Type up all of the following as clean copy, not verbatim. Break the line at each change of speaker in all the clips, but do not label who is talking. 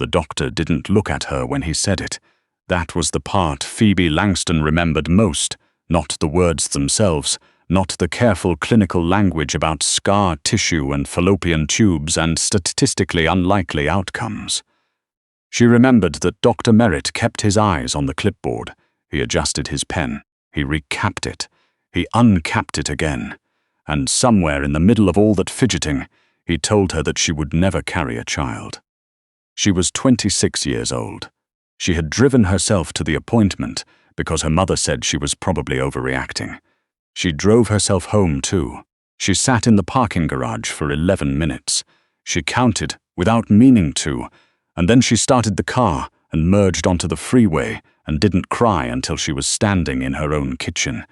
The doctor didn't look at her when he said it. That was the part Phoebe Langston remembered most, not the words themselves, not the careful clinical language about scar tissue and fallopian tubes and statistically unlikely outcomes. She remembered that Dr. Merritt kept his eyes on the clipboard. He adjusted his pen. He recapped it. He uncapped it again. And somewhere in the middle of all that fidgeting, he told her that she would never carry a child. She was 26 years old. She had driven herself to the appointment because her mother said she was probably overreacting. She drove herself home too. She sat in the parking garage for 11 minutes. She counted without meaning to, and then she started the car and merged onto the freeway and didn't cry until she was standing in her own kitchen,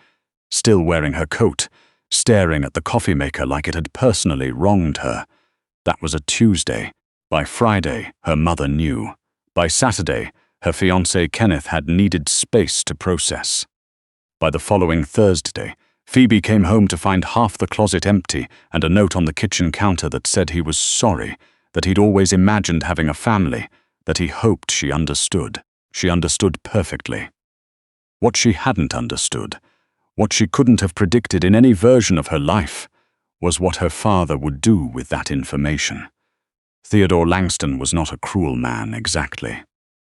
still wearing her coat, staring at the coffee maker like it had personally wronged her. That was a Tuesday. By Friday, her mother knew. By Saturday, her fiancé Kenneth had needed space to process. By the following Thursday, Phoebe came home to find half the closet empty and a note on the kitchen counter that said he was sorry, that he'd always imagined having a family, that he hoped she understood. She understood perfectly. What she hadn't understood, what she couldn't have predicted in any version of her life, was what her father would do with that information. Theodore Langston was not a cruel man exactly.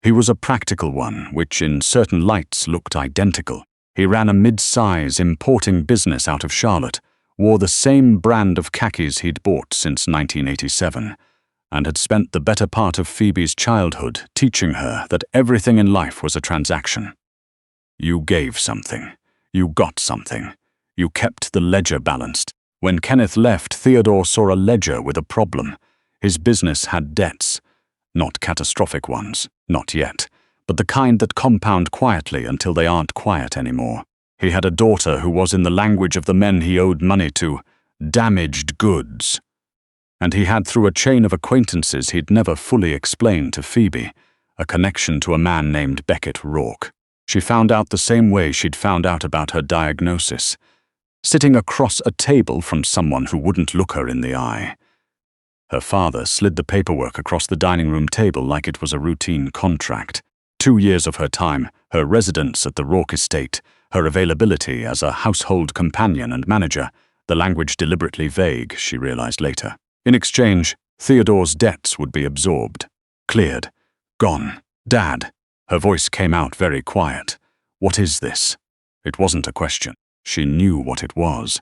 He was a practical one, which in certain lights looked identical. He ran a mid-size importing business out of Charlotte, wore the same brand of khakis he'd bought since 1987, and had spent the better part of Phoebe's childhood teaching her that everything in life was a transaction. You gave something. You got something. You kept the ledger balanced. When Kenneth left, Theodore saw a ledger with a problem. His business had debts. Not catastrophic ones, not yet, but the kind that compound quietly until they aren't quiet anymore. He had a daughter who was, in the language of the men he owed money to, damaged goods. And he had, through a chain of acquaintances he'd never fully explained to Phoebe, a connection to a man named Beckett Rourke. She found out the same way she'd found out about her diagnosis, sitting across a table from someone who wouldn't look her in the eye. Her father slid the paperwork across the dining room table like it was a routine contract. 2 years of her time, her residence at the Rourke estate, her availability as a household companion and manager, the language deliberately vague, she realized later. In exchange, Theodore's debts would be absorbed, cleared, gone. Dad, her voice came out very quiet. What is this? It wasn't a question. She knew what it was.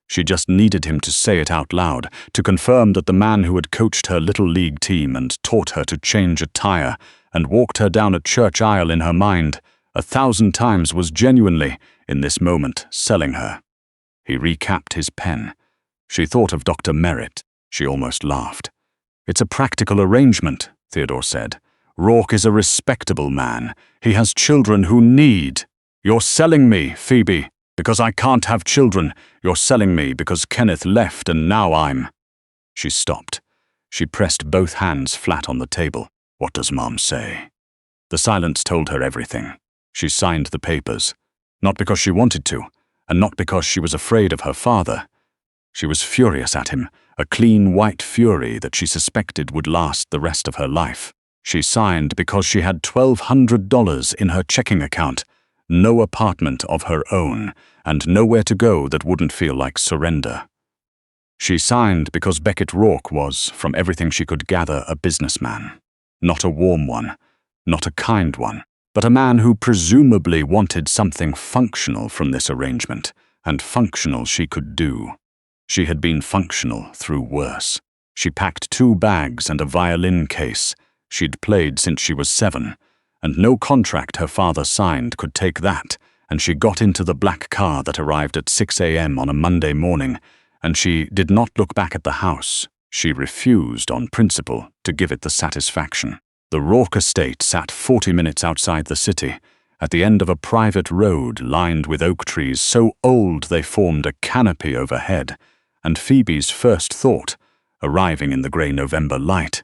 She just needed him to say it out loud, to confirm that the man who had coached her little league team and taught her to change a tire and walked her down a church aisle in her mind 1,000 times was genuinely, in this moment, selling her. He recapped his pen. She thought of Dr. Merritt. She almost laughed. It's a practical arrangement, Theodore said. Rourke is a respectable man. He has children who need. You're selling me, Phoebe. Because I can't have children, you're selling me because Kenneth left and now I'm... She stopped. She pressed both hands flat on the table. What does Mom say? The silence told her everything. She signed the papers. Not because she wanted to, and not because she was afraid of her father. She was furious at him, a clean white fury that she suspected would last the rest of her life. She signed because she had $1,200 in her checking account, no apartment of her own, and nowhere to go that wouldn't feel like surrender. She signed because Beckett Rourke was, from everything she could gather, a businessman. Not a warm one, not a kind one, but a man who presumably wanted something functional from this arrangement, and functional she could do. She had been functional through worse. She packed 2 bags and a violin case. She'd played since she was 7, and no contract her father signed could take that, and she got into the black car that arrived at 6 a.m. on a Monday morning, and she did not look back at the house. She refused, on principle, to give it the satisfaction. The Rourke estate sat 40 minutes outside the city, at the end of a private road lined with oak trees so old they formed a canopy overhead, and Phoebe's first thought, arriving in the grey November light,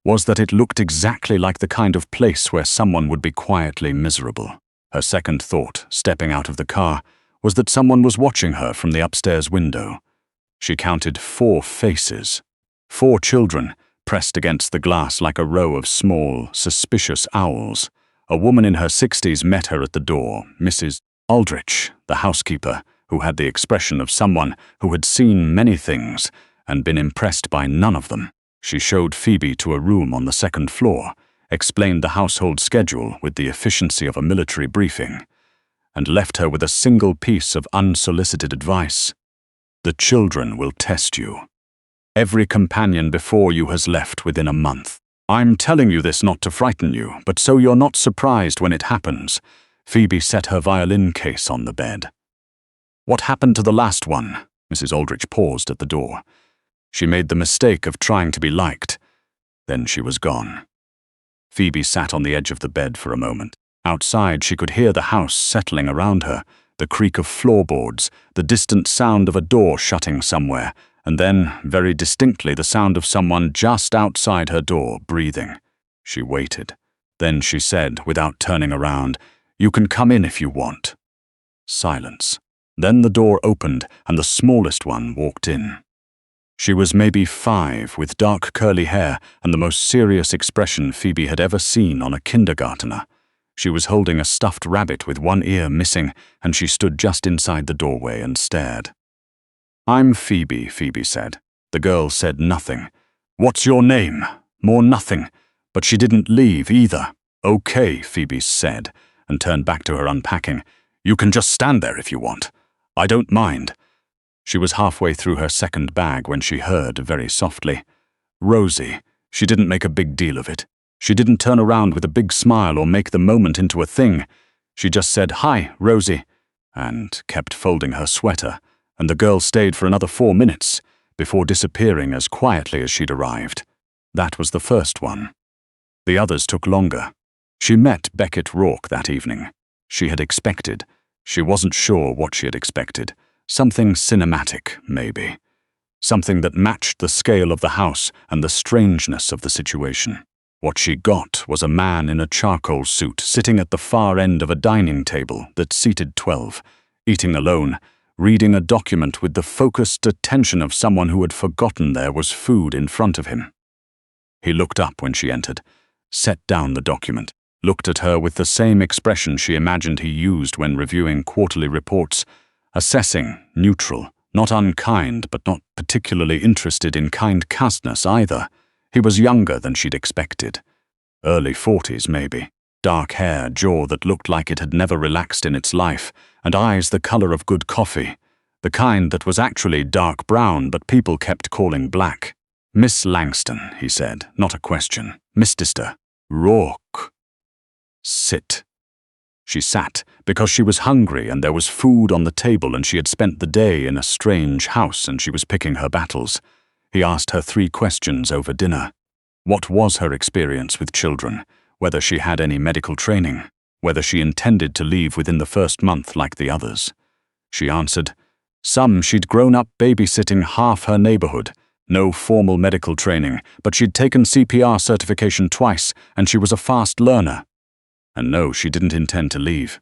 was that it looked exactly like the kind of place where someone would be quietly miserable. Her second thought, stepping out of the car, was that someone was watching her from the upstairs window. She counted 4 faces, 4 children, pressed against the glass like a row of small, suspicious owls. A woman in her 60s met her at the door, Mrs. Aldrich, the housekeeper, who had the expression of someone who had seen many things and been impressed by none of them. She showed Phoebe to a room on the second floor, explained the household schedule with the efficiency of a military briefing, and left her with a single piece of unsolicited advice. The children will test you. Every companion before you has left within a month. I'm telling you this not to frighten you, but so you're not surprised when it happens. Phoebe set her violin case on the bed. What happened to the last one? Mrs. Aldrich paused at the door. She made the mistake of trying to be liked. Then she was gone. Phoebe sat on the edge of the bed for a moment. Outside, she could hear the house settling around her, the creak of floorboards, the distant sound of a door shutting somewhere, and then, very distinctly, the sound of someone just outside her door, breathing. She waited. Then she said, without turning around, "You can come in if you want." Silence. Then the door opened, and the smallest one walked in. She was maybe 5, with dark curly hair and the most serious expression Phoebe had ever seen on a kindergartner. She was holding a stuffed rabbit with one ear missing, and she stood just inside the doorway and stared. "I'm Phoebe," Phoebe said. The girl said nothing. "What's your name?" More nothing. But she didn't leave either. "Okay," Phoebe said, and turned back to her unpacking. "You can just stand there if you want. I don't mind." She was halfway through her second bag when she heard, very softly, "Rosie." She didn't make a big deal of it. She didn't turn around with a big smile or make the moment into a thing. She just said, "Hi, Rosie," and kept folding her sweater, and the girl stayed for another 4 minutes before disappearing as quietly as she'd arrived. That was the first one. The others took longer. She met Beckett Rourke that evening. She had expected. She wasn't sure what she had expected. Something cinematic, maybe. Something that matched the scale of the house and the strangeness of the situation. What she got was a man in a charcoal suit sitting at the far end of a dining table that seated 12, eating alone, reading a document with the focused attention of someone who had forgotten there was food in front of him. He looked up when she entered, set down the document, looked at her with the same expression she imagined he used when reviewing quarterly reports, assessing, neutral, not unkind, but not particularly interested in kind-castness either. He was younger than she'd expected. Early 40s, maybe. Dark hair, jaw that looked like it had never relaxed in its life, and eyes the color of good coffee. The kind that was actually dark brown, but people kept calling black. "Miss Langston," he said, not a question. "Mr. Rourke." "Sit." She sat, because she was hungry and there was food on the table and she had spent the day in a strange house and she was picking her battles. He asked her 3 questions over dinner. What was her experience with children? Whether she had any medical training? Whether she intended to leave within the first month like the others? She answered, some she'd grown up babysitting half her neighborhood. No formal medical training, but she'd taken CPR certification twice and she was a fast learner. And no, she didn't intend to leave.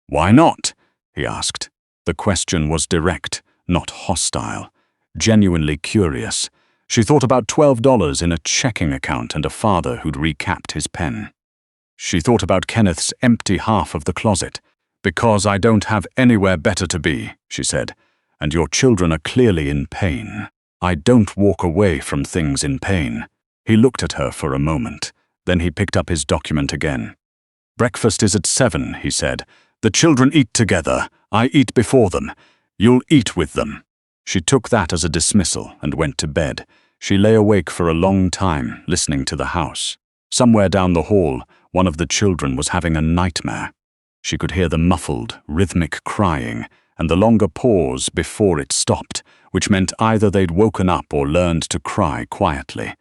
"Why not?" he asked. The question was direct, not hostile, genuinely curious. She thought about $12 in a checking account and a father who'd recapped his pen. She thought about Kenneth's empty half of the closet. "Because I don't have anywhere better to be," she said, "and your children are clearly in pain. I don't walk away from things in pain." He looked at her for a moment. Then he picked up his document again. "Breakfast is at 7, he said. "The children eat together. I eat before them. You'll eat with them." She took that as a dismissal and went to bed. She lay awake for a long time, listening to the house. Somewhere down the hall, one of the children was having a nightmare. She could hear the muffled, rhythmic crying and the longer pause before it stopped, which meant either they'd woken up or learned to cry quietly.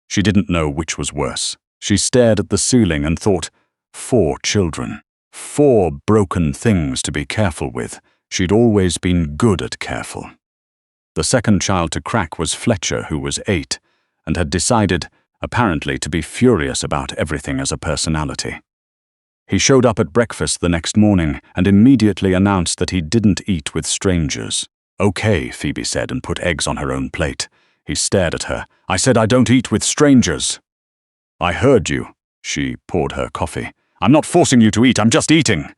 She didn't know which was worse. She stared at the ceiling and thought, 4 children. 4 broken things to be careful with. She'd always been good at careful. The second child to crack was Fletcher, who was 8, and had decided, apparently, to be furious about everything as a personality. He showed up at breakfast the next morning and immediately announced that he didn't eat with strangers. "Okay," Phoebe said and put eggs on her own plate. He stared at her. "I said I don't eat with strangers." "I heard you." She poured her coffee. "I'm not forcing you to eat, I'm just eating."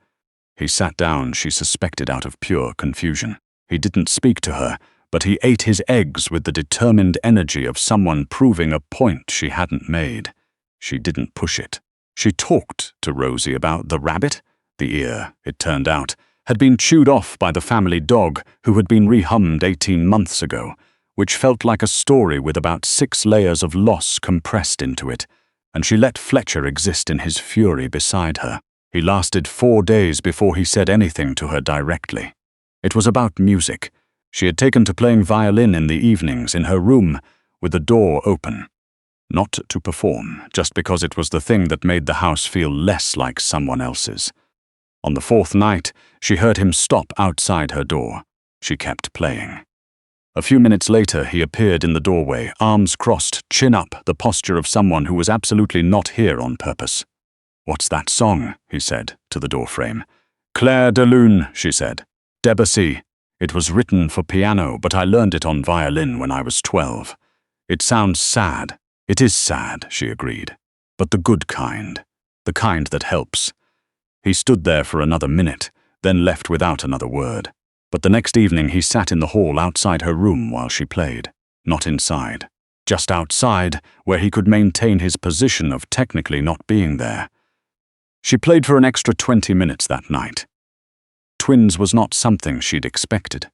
He sat down, she suspected, out of pure confusion. He didn't speak to her, but he ate his eggs with the determined energy of someone proving a point she hadn't made. She didn't push it. She talked to Rosie about the rabbit. The ear, it turned out, had been chewed off by the family dog who had been rehummed 18 months ago, which felt like a story with about 6 layers of loss compressed into it, and she let Fletcher exist in his fury beside her. He lasted 4 days before he said anything to her directly. It was about music. She had taken to playing violin in the evenings in her room with the door open. Not to perform, just because it was the thing that made the house feel less like someone else's. On the 4th night, she heard him stop outside her door. She kept playing. A few minutes later, he appeared in the doorway, arms crossed, chin up, the posture of someone who was absolutely not here on purpose. "What's that song?" he said, to the doorframe. "Claire de Lune," she said. "Debussy. It was written for piano, but I learned it on violin when I was 12. It sounds sad." "It is sad," she agreed, "but the good kind. The kind that helps." He stood there for another minute, then left without another word. But the next evening he sat in the hall outside her room while she played. Not inside. Just outside, where he could maintain his position of technically not being there. She played for an extra 20 minutes that night. Twins was not something she'd expected.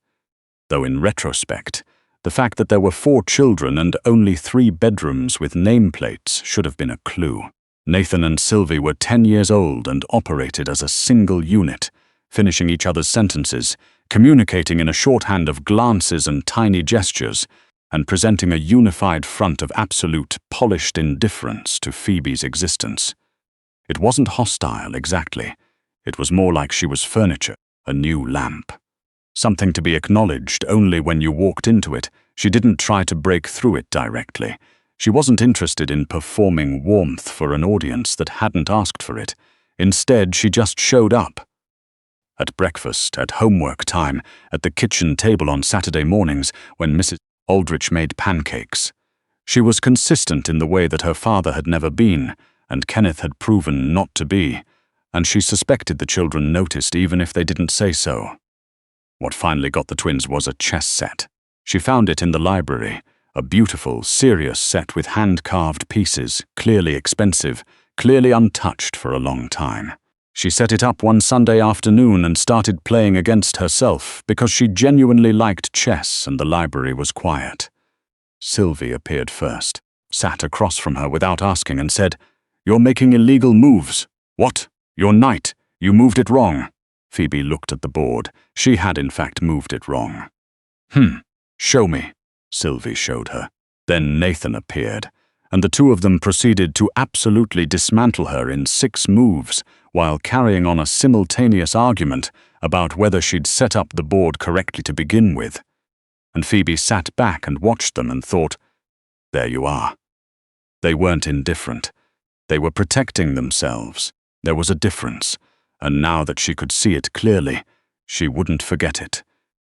Though in retrospect, the fact that there were 4 children and only 3 bedrooms with nameplates should have been a clue. Nathan and Sylvie were 10 years old and operated as a single unit, finishing each other's sentences, communicating in a shorthand of glances and tiny gestures, and presenting a unified front of absolute, polished indifference to Phoebe's existence. It wasn't hostile, exactly. It was more like she was furniture, a new lamp. Something to be acknowledged only when you walked into it. She didn't try to break through it directly. She wasn't interested in performing warmth for an audience that hadn't asked for it. Instead, she just showed up. At breakfast, at homework time, at the kitchen table on Saturday mornings when Mrs. Aldrich made pancakes. She was consistent in the way that her father had never been, and Kenneth had proven not to be, and she suspected the children noticed even if they didn't say so. What finally got the twins was a chess set. She found it in the library, a beautiful, serious set with hand-carved pieces, clearly expensive, clearly untouched for a long time. She set it up one Sunday afternoon and started playing against herself because she genuinely liked chess and the library was quiet. Sylvie appeared first, sat across from her without asking and said, "You're making illegal moves." "What? Your knight. You moved it wrong." Phoebe looked at the board. She had in fact moved it wrong. Show me." Sylvie showed her. Then Nathan appeared, and the two of them proceeded to absolutely dismantle her in 6 moves, while carrying on a simultaneous argument about whether she'd set up the board correctly to begin with. And Phoebe sat back and watched them and thought, there you are. They weren't indifferent. They were protecting themselves. There was a difference, and now that she could see it clearly, she wouldn't forget it.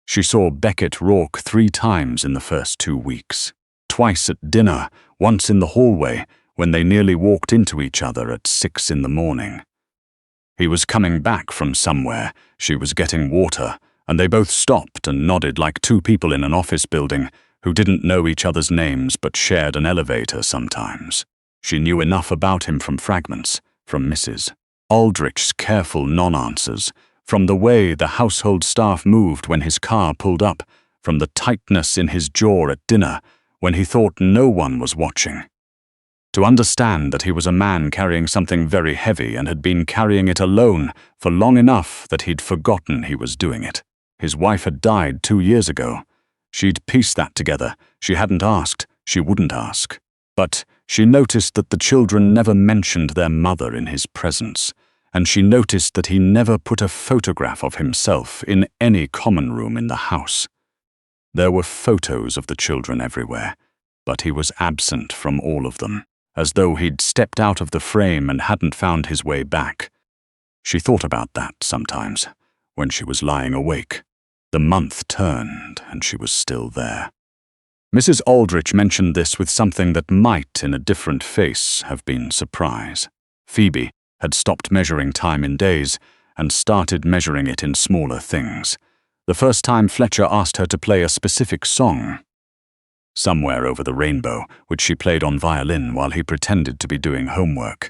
She saw Beckett Rourke 3 times in the first 2 weeks. Twice at dinner, once in the hallway, when they nearly walked into each other at 6 in the morning. He was coming back from somewhere, she was getting water, and they both stopped and nodded like 2 people in an office building who didn't know each other's names but shared an elevator sometimes. She knew enough about him from fragments, from Mrs. Aldrich's careful non-answers, from the way the household staff moved when his car pulled up, from the tightness in his jaw at dinner when he thought no one was watching. To understand that he was a man carrying something very heavy and had been carrying it alone for long enough that he'd forgotten he was doing it. His wife had died 2 years ago. She'd pieced that together. She hadn't asked. She wouldn't ask. But she noticed that the children never mentioned their mother in his presence, and she noticed that he never put a photograph of himself in any common room in the house. There were photos of the children everywhere, but he was absent from all of them, as though he'd stepped out of the frame and hadn't found his way back. She thought about that sometimes, when she was lying awake. The month turned, and she was still there. Mrs. Aldrich mentioned this with something that might, in a different face, have been surprise. Phoebe had stopped measuring time in days and started measuring it in smaller things. The first time Fletcher asked her to play a specific song, Somewhere Over the Rainbow, which she played on violin while he pretended to be doing homework.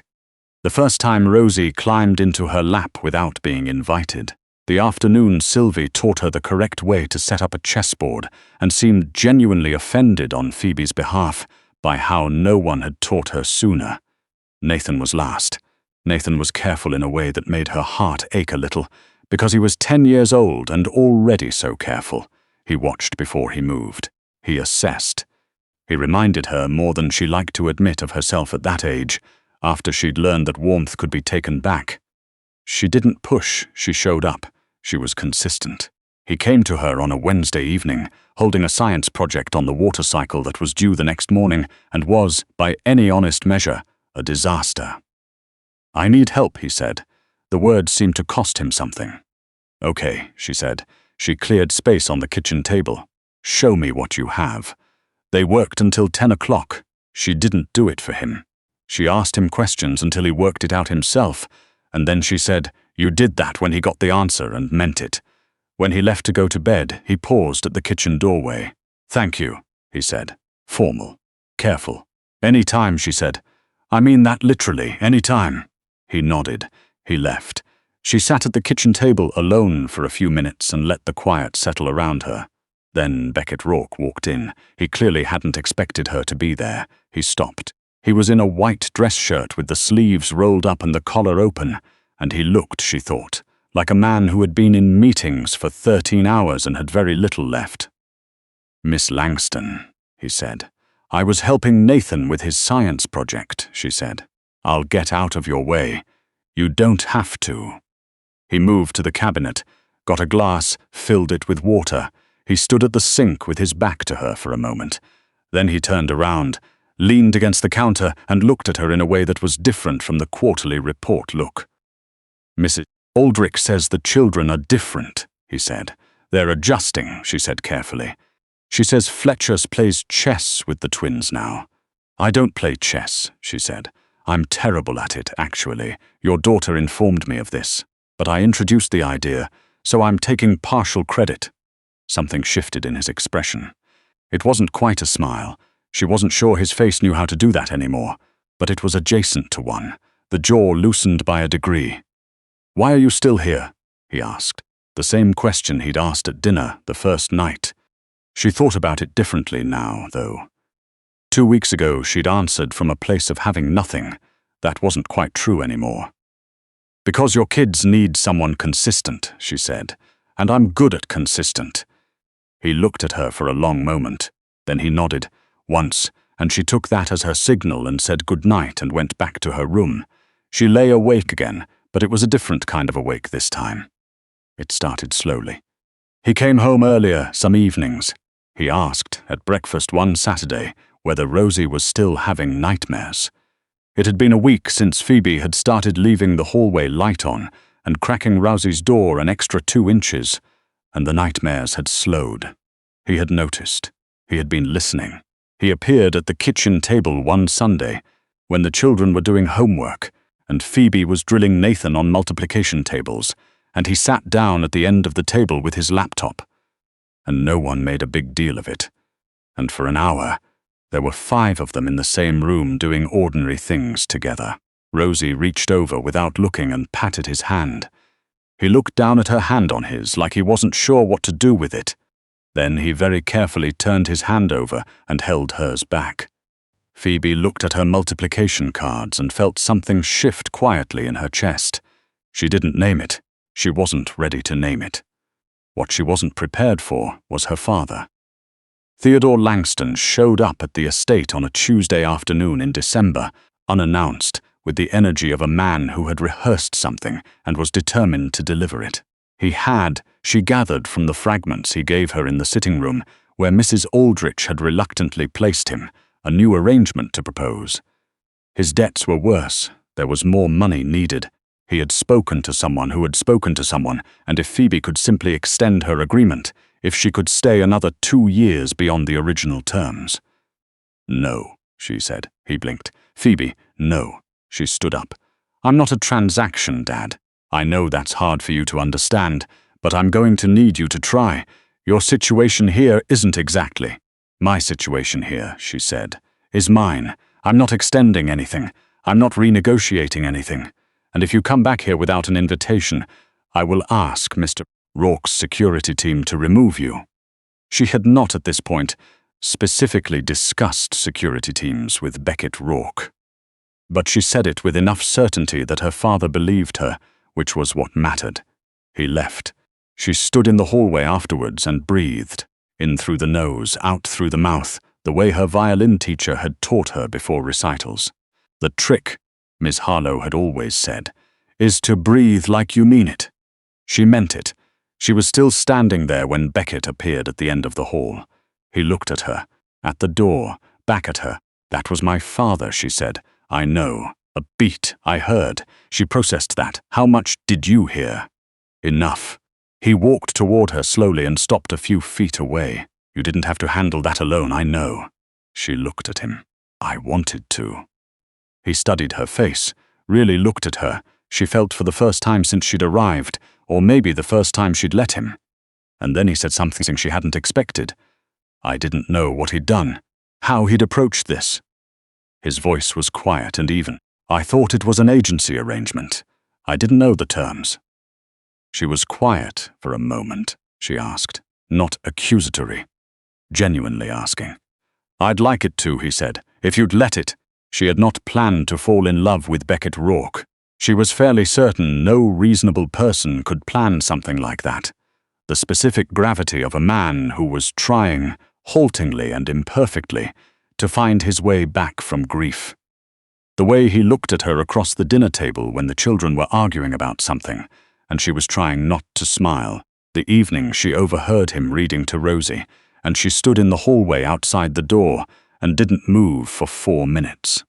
The first time Rosie climbed into her lap without being invited. The afternoon Sylvie taught her the correct way to set up a chessboard and seemed genuinely offended on Phoebe's behalf by how no one had taught her sooner. Nathan was last. Nathan was careful in a way that made her heart ache a little, because he was 10 years old and already so careful. He watched before he moved. He assessed. He reminded her more than she liked to admit of herself at that age, after she'd learned that warmth could be taken back. She didn't push, she showed up. She was consistent. He came to her on a Wednesday evening, holding a science project on the water cycle that was due the next morning and was, by any honest measure, a disaster. "I need help," he said. The words seemed to cost him something. "Okay," she said. She cleared space on the kitchen table. "Show me what you have." They worked until 10 o'clock. She didn't do it for him. She asked him questions until he worked it out himself, and then she said, "You did that," when he got the answer and meant it. When he left to go to bed, he paused at the kitchen doorway. "Thank you," he said. Formal. Careful. "Any time," she said. "I mean that literally, any time." He nodded. He left. She sat at the kitchen table alone for a few minutes and let the quiet settle around her. Then Beckett Rourke walked in. He clearly hadn't expected her to be there. He stopped. He was in a white dress shirt with the sleeves rolled up and the collar open, and he looked, she thought, like a man who had been in meetings for 13 hours and had very little left. "Miss Langston," he said. "I was helping Nathan with his science project," she said. "I'll get out of your way. You don't have to." He moved to the cabinet, got a glass, filled it with water. He stood at the sink with his back to her for a moment. Then he turned around, leaned against the counter, and looked at her in a way that was different from the quarterly report look. "Mrs. Aldrich says the children are different," he said. "They're adjusting," she said carefully. "She says Fletcher's plays chess with the twins now." "I don't play chess," she said. "I'm terrible at it, actually. Your daughter informed me of this. But I introduced the idea, so I'm taking partial credit." Something shifted in his expression. It wasn't quite a smile. She wasn't sure his face knew how to do that anymore, but it was adjacent to one, the jaw loosened by a degree. "Why are you still here?" he asked. The same question he'd asked at dinner the first night. She thought about it differently now, though. 2 weeks ago, she'd answered from a place of having nothing. That wasn't quite true anymore. "Because your kids need someone consistent," she said, "and I'm good at consistent." He looked at her for a long moment. Then he nodded, once, and she took that as her signal and said good night and went back to her room. She lay awake again, but it was a different kind of awake this time. It started slowly. He came home earlier some evenings. He asked, at breakfast one Saturday, whether Rosie was still having nightmares. It had been a week since Phoebe had started leaving the hallway light on and cracking Rosie's door an extra 2 inches, and the nightmares had slowed. He had noticed. He had been listening. He appeared at the kitchen table one Sunday when the children were doing homework and Phoebe was drilling Nathan on multiplication tables, and he sat down at the end of the table with his laptop. And no one made a big deal of it. And for an hour, there were 5 of them in the same room doing ordinary things together. Rosie reached over without looking and patted his hand. He looked down at her hand on his like he wasn't sure what to do with it. Then he very carefully turned his hand over and held hers back. Phoebe looked at her multiplication cards and felt something shift quietly in her chest. She didn't name it. She wasn't ready to name it. What she wasn't prepared for was her father. Theodore Langston showed up at the estate on a Tuesday afternoon in December, unannounced, with the energy of a man who had rehearsed something and was determined to deliver it. He had, she gathered from the fragments he gave her in the sitting room, where Mrs. Aldrich had reluctantly placed him, a new arrangement to propose. His debts were worse. There was more money needed. He had spoken to someone who had spoken to someone, and if Phoebe could simply extend her agreement, if she could stay another 2 years beyond the original terms. "No," she said. He blinked. "Phoebe, no." She stood up. "I'm not a transaction, Dad. I know that's hard for you to understand, but I'm going to need you to try. Your situation here isn't exactly." "My situation here," she said, "is mine. I'm not extending anything. I'm not renegotiating anything. And if you come back here without an invitation, I will ask Mr. Rourke's security team to remove you." She had not at this point specifically discussed security teams with Beckett Rourke. But she said it with enough certainty that her father believed her, which was what mattered. He left. She stood in the hallway afterwards and breathed, in through the nose, out through the mouth, the way her violin teacher had taught her before recitals. The trick, Miss Harlow had always said, is to breathe like you mean it. She meant it. She was still standing there when Beckett appeared at the end of the hall. He looked at her, at the door, back at her. "That was my father," she said. "I know. A beat. I heard." She processed that. "How much did you hear?" "Enough." He walked toward her slowly and stopped a few feet away. "You didn't have to handle that alone, I know." She looked at him. "I wanted to." He studied her face, really looked at her. She felt for the first time since she'd arrived, or maybe the first time she'd let him. And then he said something she hadn't expected. I didn't know what he'd done, how he'd approached this. His voice was quiet and even. "I thought it was an agency arrangement. I didn't know the terms." She was quiet for a moment, she asked, not accusatory, genuinely asking. "I'd like it to," he said, "if you'd let it." She had not planned to fall in love with Beckett Rourke. She was fairly certain no reasonable person could plan something like that. The specific gravity of a man who was trying, haltingly and imperfectly, to find his way back from grief. The way he looked at her across the dinner table when the children were arguing about something, and she was trying not to smile. The evening she overheard him reading to Rosie, and she stood in the hallway outside the door and didn't move for 4 minutes.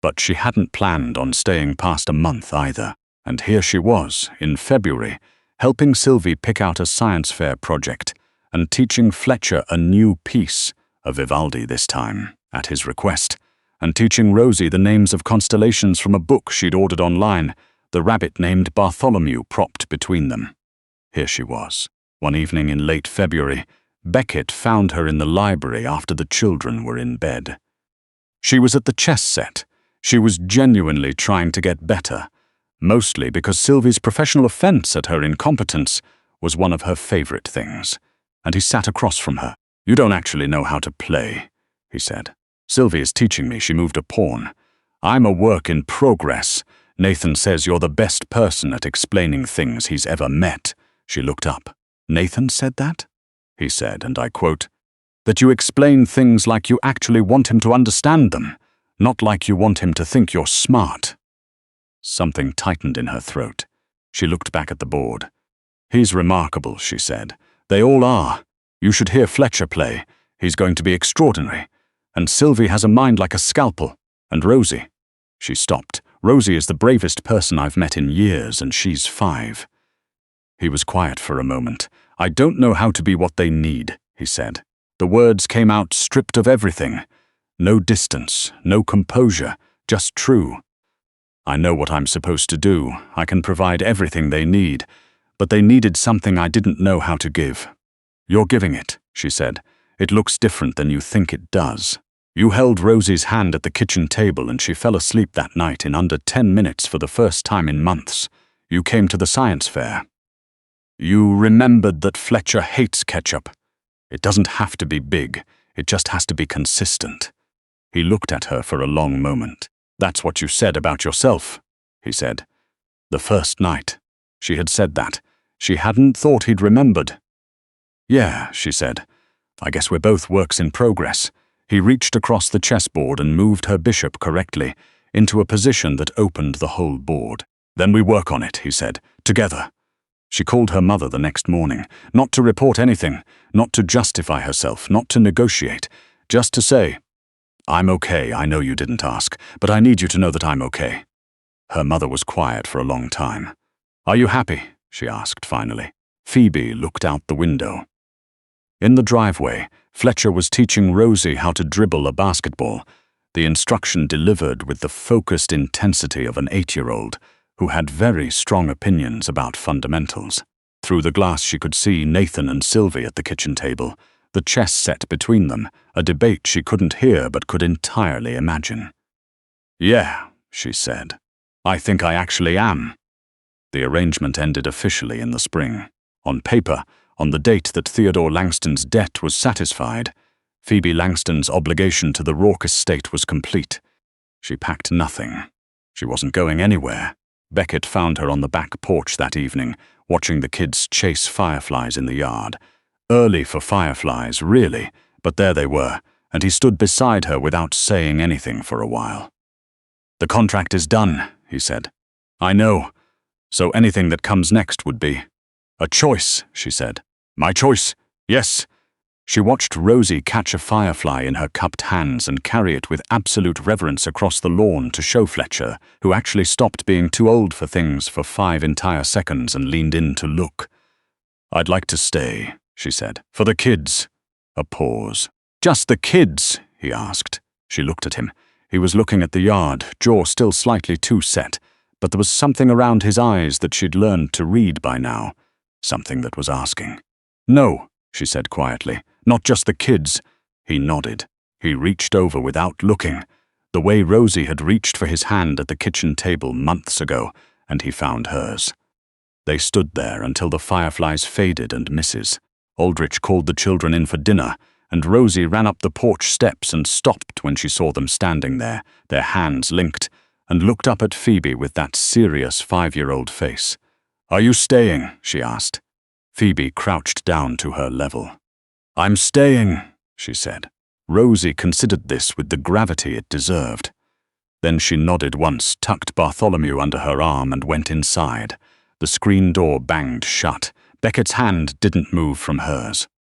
But she hadn't planned on staying past a month either, and here she was, in February, helping Sylvie pick out a science fair project and teaching Fletcher a new piece, of Vivaldi this time, at his request, and teaching Rosie the names of constellations from a book she'd ordered online, the rabbit named Bartholomew propped between them. Here she was. One evening in late February, Beckett found her in the library after the children were in bed. She was at the chess set. She was genuinely trying to get better, mostly because Sylvie's professional offense at her incompetence was one of her favorite things. And he sat across from her. "You don't actually know how to play," he said. "Sylvie is teaching me. She moved a pawn. I'm a work in progress. Nathan says you're the best person at explaining things he's ever met." She looked up. "Nathan said that?" He said, and I quote, "That you explain things like you actually want him to understand them, not like you want him to think you're smart." Something tightened in her throat. She looked back at the board. "He's remarkable," she said. "They all are. You should hear Fletcher play. He's going to be extraordinary. And Sylvie has a mind like a scalpel. And Rosie." She stopped. "Rosie is the bravest person I've met in years, and she's 5. He was quiet for a moment. "I don't know how to be what they need," he said. The words came out stripped of everything. No distance, no composure, just true. "I know what I'm supposed to do. I can provide everything they need. But they needed something I didn't know how to give." "You're giving it," she said. "It looks different than you think it does. You held Rosie's hand at the kitchen table and she fell asleep that night in under 10 minutes for the first time in months. You came to the science fair. You remembered that Fletcher hates ketchup. It doesn't have to be big. It just has to be consistent." He looked at her for a long moment. "That's what you said about yourself," he said. The first night. She had said that. She hadn't thought he'd remembered. "Yeah," she said. "I guess we're both works in progress." He reached across the chessboard and moved her bishop correctly into a position that opened the whole board. "Then we work on it," he said, "together." She called her mother the next morning, not to report anything, not to justify herself, not to negotiate, just to say, "I'm okay, I know you didn't ask, but I need you to know that I'm okay." Her mother was quiet for a long time. "Are you happy?" she asked finally. Phoebe looked out the window. In the driveway, Fletcher was teaching Rosie how to dribble a basketball, the instruction delivered with the focused intensity of an 8-year-old who had very strong opinions about fundamentals. Through the glass she could see Nathan and Sylvie at the kitchen table, the chess set between them, a debate she couldn't hear but could entirely imagine. "Yeah," she said. "I think I actually am." The arrangement ended officially in the spring. On paper, on the date that Theodore Langston's debt was satisfied, Phoebe Langston's obligation to the Rourke estate was complete. She packed nothing. She wasn't going anywhere. Beckett found her on the back porch that evening, watching the kids chase fireflies in the yard. Early for fireflies, really, but there they were, and he stood beside her without saying anything for a while. "The contract is done," he said. "I know. So anything that comes next would be." "A choice," she said. "My choice? Yes." She watched Rosie catch a firefly in her cupped hands and carry it with absolute reverence across the lawn to show Fletcher, who actually stopped being too old for things for 5 entire seconds and leaned in to look. "I'd like to stay," she said. "For the kids." A pause. "Just the kids?" he asked. She looked at him. He was looking at the yard, jaw still slightly too set, but there was something around his eyes that she'd learned to read by now, something that was asking. "No," she said quietly. "Not just the kids." He nodded. He reached over without looking, the way Rosie had reached for his hand at the kitchen table months ago, and he found hers. They stood there until the fireflies faded and misses. Aldrich called the children in for dinner, and Rosie ran up the porch steps and stopped when she saw them standing there, their hands linked, and looked up at Phoebe with that serious 5-year-old face. "Are you staying?" she asked. Phoebe crouched down to her level. "I'm staying," she said. Rosie considered this with the gravity it deserved. Then she nodded once, tucked Bartholomew under her arm, and went inside. The screen door banged shut. Beckett's hand didn't move from hers.